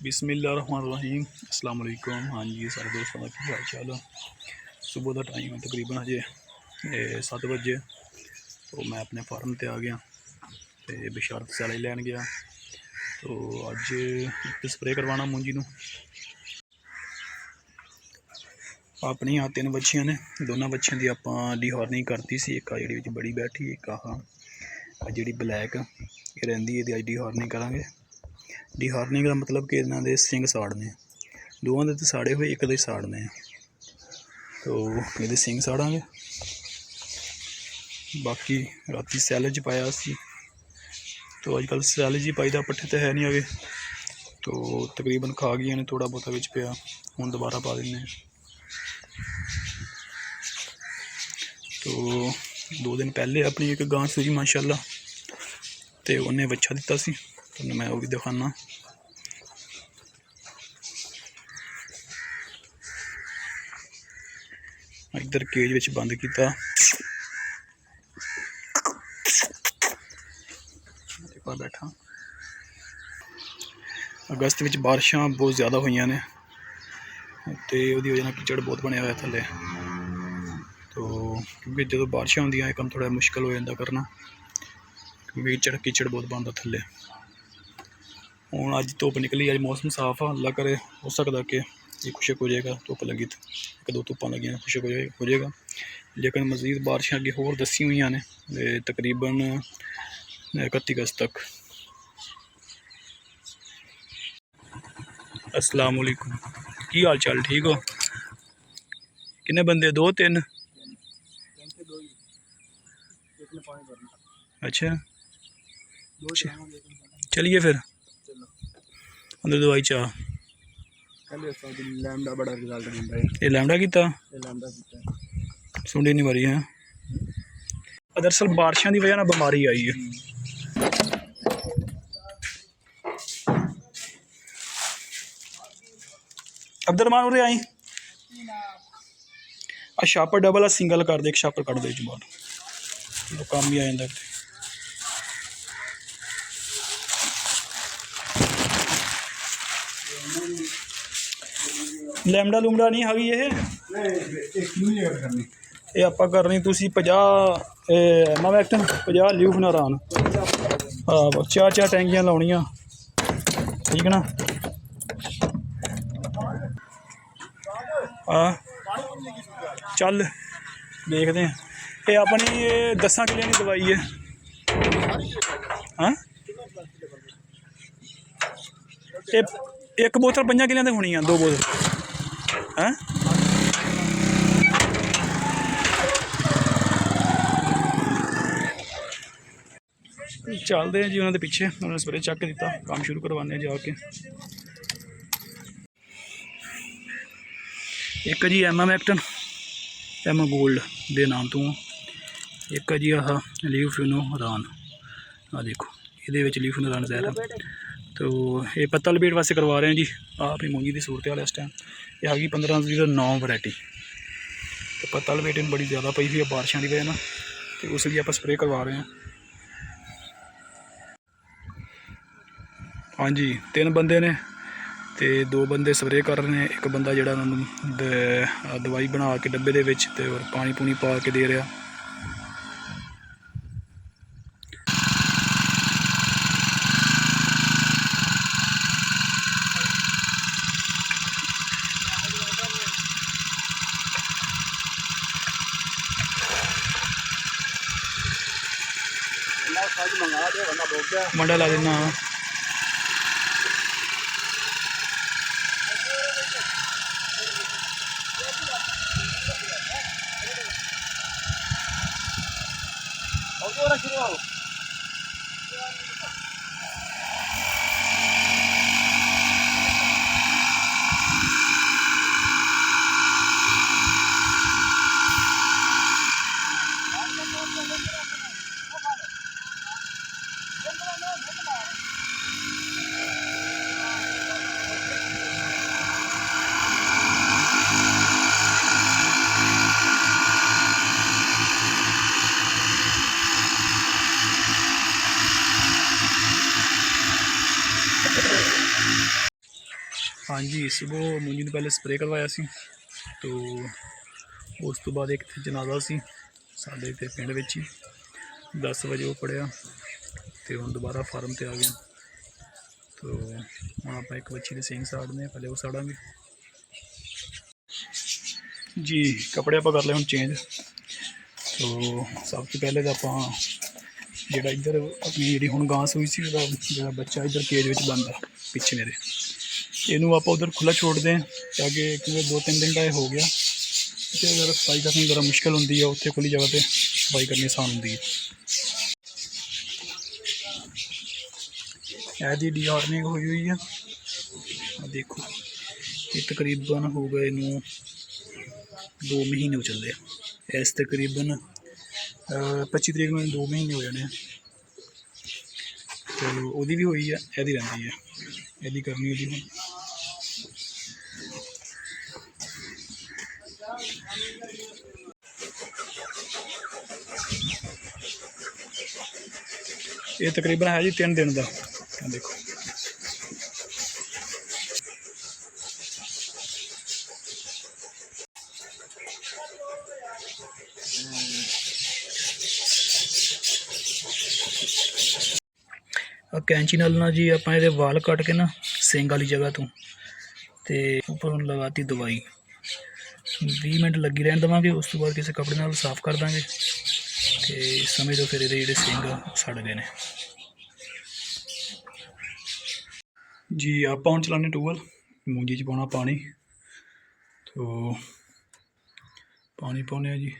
बिस्मिल्लाहिर्रहमानिर्रहीम अस्सलाम वालेकुम। हाँ जी सारे दोस्तों का क्या हाल चाल है। सुबह का टाइम है तकरीबन अजे 7 बजे। तो मैं अपने फार्म पर आ गया तो बिशारत सैलरी लैन गया। तो अज एक स्प्रे करवाना मुंजी नूं। अपनी यहाँ 3 बच्चियां ने, दोनों बच्चियां की आपां डिहॉर्निंग करती सी। एक जी बड़ी बैठी, एक आह जी ब्लैक ये रही है, डिहॉर्निंग करांगे। डिहॉर्निंग का मतलब कि इन्हों के सिंग साड़ने, दोवां दे तो साड़े हुए, एक दे साड़ने। तो ये सिंग साड़ांगे। बाकी राती सैलेज पाया सी, तो अजकल सैलेज ही पाई दा, पट्ठे तो है नहीं आगे। तो तकरीबन खा गई ने, थोड़ा बहुता बिच पिया, हुण दोबारा पा देने। तो 2 दिन पहले अपनी एक गां सूई माशाल्लाह, तो उन्हें बच्चा दिता सी, तो मैं वो भी दिखाना। इधर केज विच बंद किया, बैठा। अगस्त में बारिशां बहुत ज़्यादा हुई ने, तो वजह नाल कीचड़ बहुत बनया हुआ थले। तो क्योंकि जो बारिशां होंदियां काम थोड़ा मुश्किल हो जाता करना, क्योंकि कीचड़ बहुत बनता थले। हुण अज धुप निकली, अज मौसम साफ है, अल्लाह करे हो सकता कि ये खुशक हो जाएगा। धुप लगी तो 1-2 धुप्पां लगी खुशक हो जाएगा, लेकिन मज़ीद बारिशां अगे होर दसी हुई ने, तकरीबन 31 अगस्त तक। अस्सलाम वालेकुम, की हाल चाल, ठीक हो? किन्ने बंदे? 2-3? अच्छा चलिए फिर अंदर दवाई चाह। ये लैमडा किता सुंडी नहीं मरी है। दरअसल बारिशों की वजह ना बीमारी आई है। अब्दुलरमान उरे आई आ शापर डबल आ सिंगल कर दे, एक शापर कट दे बाहर, तो काम ही आ जाता। लैमडा लूमडा नहीं हैगी ये आप करनी। तुसी 50 एमामैक्टन 50 ल्यूफनारान, हाँ 4 टैंकियां लाउनियां, ठीक है ना। हाँ चल देखते हैं। ये अपनी 10 किले की दवाई है। हाँ एक बोतल 5 किलियां की होनी है, 2 बोतल। हाँ चलते हैं जी उन्होंने पिछे, उन्होंने स्प्रे चक दिता, काम शुरू करवाने जाके। एक जी एमामैक्टन एमा गोल्ड के नाम तो, एक जी आह ल्यूफिनोरान, आ देखो ये ल्यूफिनोरान जहर है। तो ये पत्ता लपेट वास्ते करवा रहे हैं जी। आप ही मूंगी की सूरत हाल इस टाइम ये हैगी 1509 वैरायटी। तो पत्ता लपेट बड़ी ज़्यादा पई हुई है बारिशों की वजह ना, तो उस लिए आप स्प्रे करवा रहे हैं। हाँ जी 3 बंदे ने, तो 2 बंदे स्प्रे कर रहे हैं, एक बंदा जोड़ा दवाई बना के डब्बे दे विच ते और पानी पूनी पा के दे रहा। मंडा ला देना। हाँ जी, सुबह मुंजी ने पहले स्प्रे करवाया सी, तो उस तो बाद एक जनाजा सी साडे ते पिंड विच ही 10 बजे वो पढ़िया, तो हुण दोबारा फार्म ते आ गया। तो हुण आपां एक बच्ची दे सिंग साड़ने, पहले वो साड़ांगे जी। कपड़े आपां कर ले हुण चेंज। तो सब तो पहले तो आपां जेह्ड़ा इधर अपनी जेह्ड़ी हुण गां सूई सी ओहदा जेह्ड़ा बच्चा इधर केज विच बंद है पिछे मेरे, इनू आप उधर खुला छोड़ दें ताकि क्योंकि 2-3 दिन का ये हो गया, तो अगर सफाई करनी ज़रा मुश्किल होंगी है, उत्थे खुली जगह पर सफाई करनी आसान होंगी है। एदी डिहार्निंग हुई है, देखो ये तकरीबन हो गए इनू 2 महीने हो चले, इस तकरीबन 25 तरीक में 2 महीने हो जाने। तो वही भी हुई है, यदी रही है, यदी करनी होगी हुण। ये तकरीबन है जी 3 दिन का, देखो कैंची नाल ना जी आप ये वाल कट के ना सिंग वाली जगह तो उपर लगाती दवाई 20 मिनट लगी रहन देवांगे, उस तो बाद किसी कपड़े नाल साफ कर देंगे, तो समय तो फिर ये सिंग सड़ गए ने जी। आप हुण चलाने टूबल, मूंजी च पाना पानी, तो पानी पाने जी।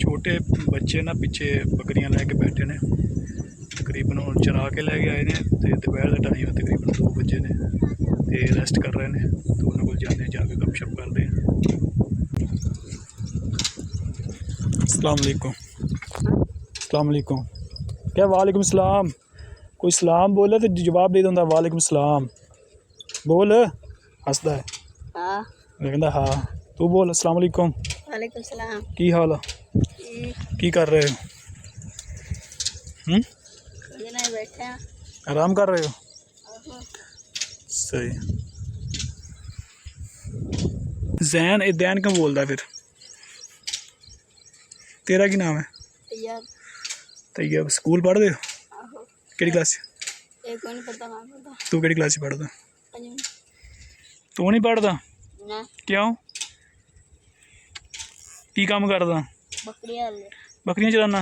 छोटे बच्चे ना पिछे बकरियां लैके बैठे ने, तकरीबन हम चरा के लैके आए हैं, तो दोपहर का टाइम है, तकरीबन 2 बजे ने, तो रेस्ट कर रहे हैं, तो उन्होंने को जाते हैं, जाके गपशप करते हैं। अस्सलाम वालेकुम। अस्सलाम वालेकुम। क्या वालेकुम सलाम, कोई सलाम बोले तो जवाब दे दिंदा वालेकुम सलाम, बोल हसदा है हाँ, कहता हाँ, तू बोल अस्सलाम वालेकुम। वालेकुम सलाम, की हाल है, की कर रहे हो? बैठे हैं, आराम कर रहे हो? सही। जैन ए दैन क्यों बोलता फिर? तेरा की नाम है? तैयब। तैयब स्कूल पढ़ रहे हो? केड़ी क्लास? तू केड़ी क्लास पढ़दा? तू नहीं पढ़दा? क्यों, की काम करदा? बकरियां चलाना।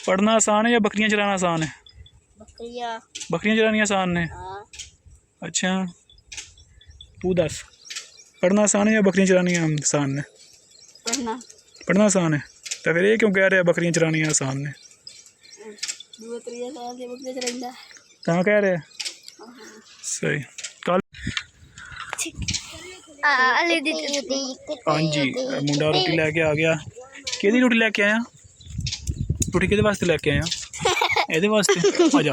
पढ़ना आसान है या बकरियां चलाना आसान है? बकरियां चलानी आसान है। अच्छा तू दस, पढ़ना आसान है या बकरियां चलानी आसान है? पढ़ना आसान है, तो फिर ये क्यों कह रहे बकरियां चलानी आसान है? कहाँ कह रहे? सही। कल हाँ जी, मुंडा रोटी लैके आ गया। कि रोटी लैके आया? रोटी कि वास्ते लैके आया? ये वास्ते आ जा,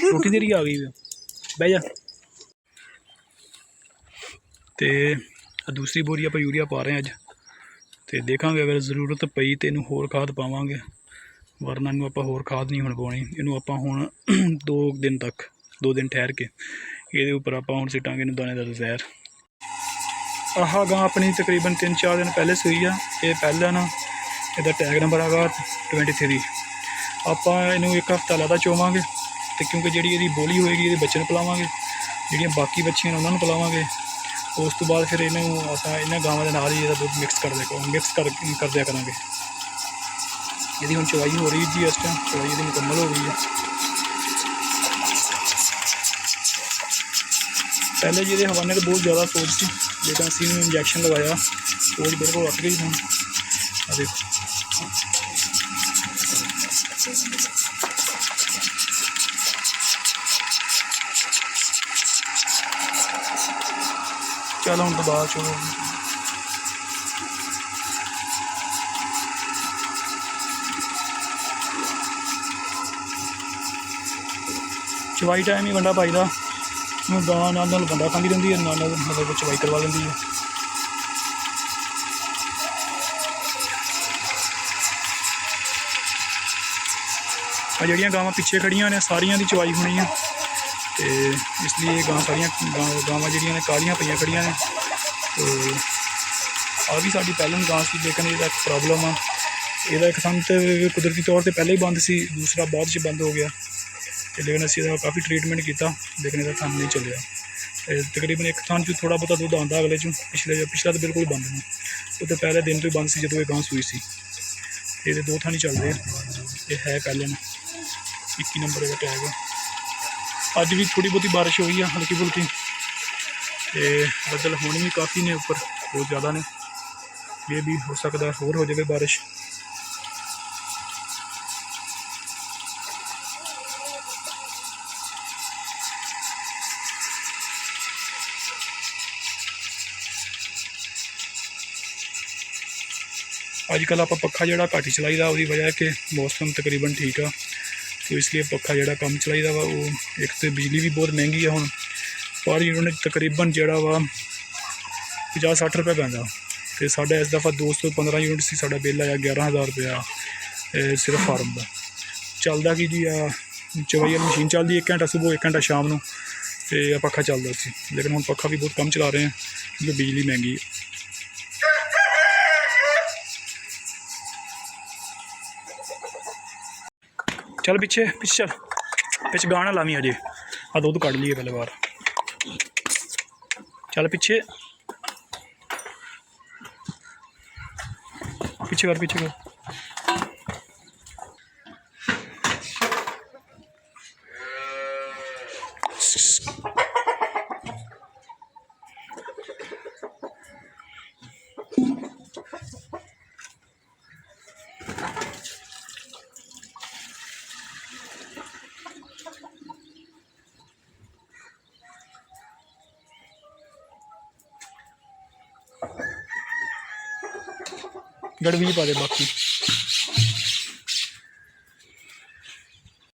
रोटी तेरी आ गई, बह जा। तो दूसरी बोरी आप यूरिया पा रहे हैं अज, तो देखा अगर जरूरत पई तो इनू होर खाद पावांगे, वरना इनू आप होर खाद नहीं हुण पाउणी। इनू आप हुण 2 दिन तक, 2 दिन ठहर के ये उपर आप हुण सिटांगे इनू दानेदार जहर। आह गां अपनी तकरीबन 3-4 दिन पहले सूई आ, ये पहला ना इसका टैग नंबर आगा 23। आप इनू 1 हफ्ता लादा चोवांगे, तो क्योंकि जी ये बोली होएगी ये बच्चे पिलावांगे, जी बाकी बच्चियां उन्होंने पिलावांगे। उस तो बाद फिर इन्हों अस इन्होंने गावों के नाल ही दुध मिक्स कर दिया करांगे। यदि हम चवाई हो रही जी, इस टाइम चवाई यदि मुकम्मल हो गई है। पहले जी हवाने तो बहुत ज़्यादा फौज सी, लेकिन असी इंजैक्शन लगाया फौज बिल्कुल हट गई हम। देखो चल हम तो बाद चलो ਚਵਾਈ ਟਾਈਮ ਹੀ ਵੰਡਾ ਪਾਈਦਾ। ਹੁਣ ਗਾਂ ਨਾਲ ਵੰਡਾ ਖਾਂਦੀ ਰਹਿੰਦੀ ਹੈ, ਨਾਲ ਮਤਲਬ ਚਵਾਈ ਕਰਵਾ ਲੈਂਦੀ ਹੈ। ਆ ਜਿਹੜੀਆਂ ਗਾਵਾਂ ਪਿੱਛੇ ਖੜੀਆਂ ਨੇ ਸਾਰੀਆਂ ਦੀ ਚਵਾਈ ਹੋਣੀ ਆ, ਤੇ ਇਸ ਲਈ ਇਹ ਸਾਰੀਆਂ ਗਾਵਾਂ ਜਿਹੜੀਆਂ ਨੇ ਕਾਲੀਆਂ ਪਈਆਂ ਖੜੀਆਂ ਨੇ। ਤੇ ਆ ਵੀ ਸਾਡੀ ਪਹਿਲਾਂ ਗਾਂ ਸੀ, ਲੇਕਿਨ ਇਹਦਾ ਇੱਕ ਪ੍ਰੋਬਲਮ ਆ। ਇਹਦਾ ਇੱਕ ਥਣ ਤੇ ਕੁਦਰਤੀ ਤੌਰ 'ਤੇ ਪਹਿਲਾਂ ਹੀ ਬੰਦ ਸੀ, ਦੂਸਰਾ ਬਾਅਦ 'ਚ ਬੰਦ ਹੋ ਗਿਆ। ਤੇ ਲੇਕਿਨ ਅਸੀਂ ਇਹਦਾ ਕਾਫੀ ਟਰੀਟਮੈਂਟ ਕੀਤਾ, ਲੇਕਿਨ ਇਹਦਾ ਥਣ ਨਹੀਂ ਚੱਲਿਆ। ਤਕਰੀਬਨ ਇੱਕ ਥਣ 'ਚ ਥੋੜ੍ਹਾ ਬਹੁਤਾ ਦੁੱਧ ਆਉਂਦਾ, ਅਗਲੇ 'ਚੋਂ ਪਿਛਲਾ ਤਾਂ ਬਿਲਕੁਲ ਬੰਦ ਨਹੀਂ। ਉਹ ਤਾਂ ਪਹਿਲੇ ਦਿਨ ਤੋਂ ਹੀ ਬੰਦ ਸੀ ਜਦੋਂ ਇਹ ਗਾਂ ਸੂਈ ਸੀ। ਇਹਦੇ 2 ਥਣ ਹੀ ਚੱਲਦੇ ਆ। ਇਹ ਹੈ ਪਹਿਲੇ 21 ਨੰਬਰ ਦਾ ਟੈਗ ਆ। ਅੱਜ ਵੀ ਥੋੜ੍ਹੀ ਬਹੁਤੀ ਬਾਰਿਸ਼ ਹੋਈ ਆ, ਹਲਕੀ ਫੁਲਕੀ, ਤੇ ਬੱਦਲ ਹੁਣ ਵੀ ਕਾਫੀ ਨੇ ਉੱਪਰ, ਬਹੁਤ ਜ਼ਿਆਦਾ ਨੇ। ਇਹ ਵੀ ਹੋ ਸਕਦਾ ਹੋਰ ਹੋ ਜਾਵੇ ਬਾਰਿਸ਼। ਅੱਜ ਕੱਲ੍ਹ ਆਪਾਂ ਪੱਖਾ ਜਿਹੜਾ ਘੱਟ ਹੀ ਚਲਾਈਦਾ, ਉਹਦੀ ਵਜ੍ਹਾ ਕਿ ਮੌਸਮ ਤਕਰੀਬਨ ਠੀਕ ਆ, ਤੇ ਇਸ ਲਈ ਪੱਖਾ ਜਿਹੜਾ ਕੰਮ ਚਲਾਈਦਾ ਵਾ। ਉਹ ਇੱਕ ਤਾਂ ਬਿਜਲੀ ਵੀ ਬਹੁਤ ਮਹਿੰਗੀ ਆ ਹੁਣ, ਪਰ ਯੂਨਿਟ ਤਕਰੀਬਨ ਜਿਹੜਾ ਵਾ 50-60 ਰੁਪਏ ਪੈਂਦਾ। ਤੇ ਸਾਡਾ ਇਸ ਦਫਾ 215 ਯੂਨਿਟ ਸੀ, ਸਾਡਾ ਬਿੱਲ ਆਇਆ 11,000 ਰੁਪਇਆ ਸਿਰਫ ਫਾਰਮ ਦਾ। ਚੱਲਦਾ ਕੀ ਜੀ ਆ, ਚਵਾਈ ਵਾਲੀ ਮਸ਼ੀਨ ਚੱਲਦੀ 1 ਘੰਟਾ ਸੁਬਹ 1 ਘੰਟਾ ਸ਼ਾਮ ਨੂੰ, ਤੇ ਪੱਖਾ ਚੱਲਦਾ ਸੀ। ਲੇਕਿਨ ਹੁਣ ਪੱਖਾ ਵੀ ਬਹੁਤ ਕਮ ਚਲਾ ਰਹੇ ਹਾਂ ਕਿਉਂਕਿ ਬਿਜਲੀ ਮਹਿੰਗੀ ਹੈ। ਚੱਲ ਪਿੱਛੇ ਚੱਲ, ਪਿੱਛੇ ਗਾਣਾ ਲਾਵੀਂ ਅਜੇ। ਆ ਦੁੱਧ ਕੱਢ ਲਈਏ ਪਹਿਲੇ ਬਾਹਰ। ਚੱਲ ਪਿੱਛੇ ਕਰ। गड़वी पा दे बाकी।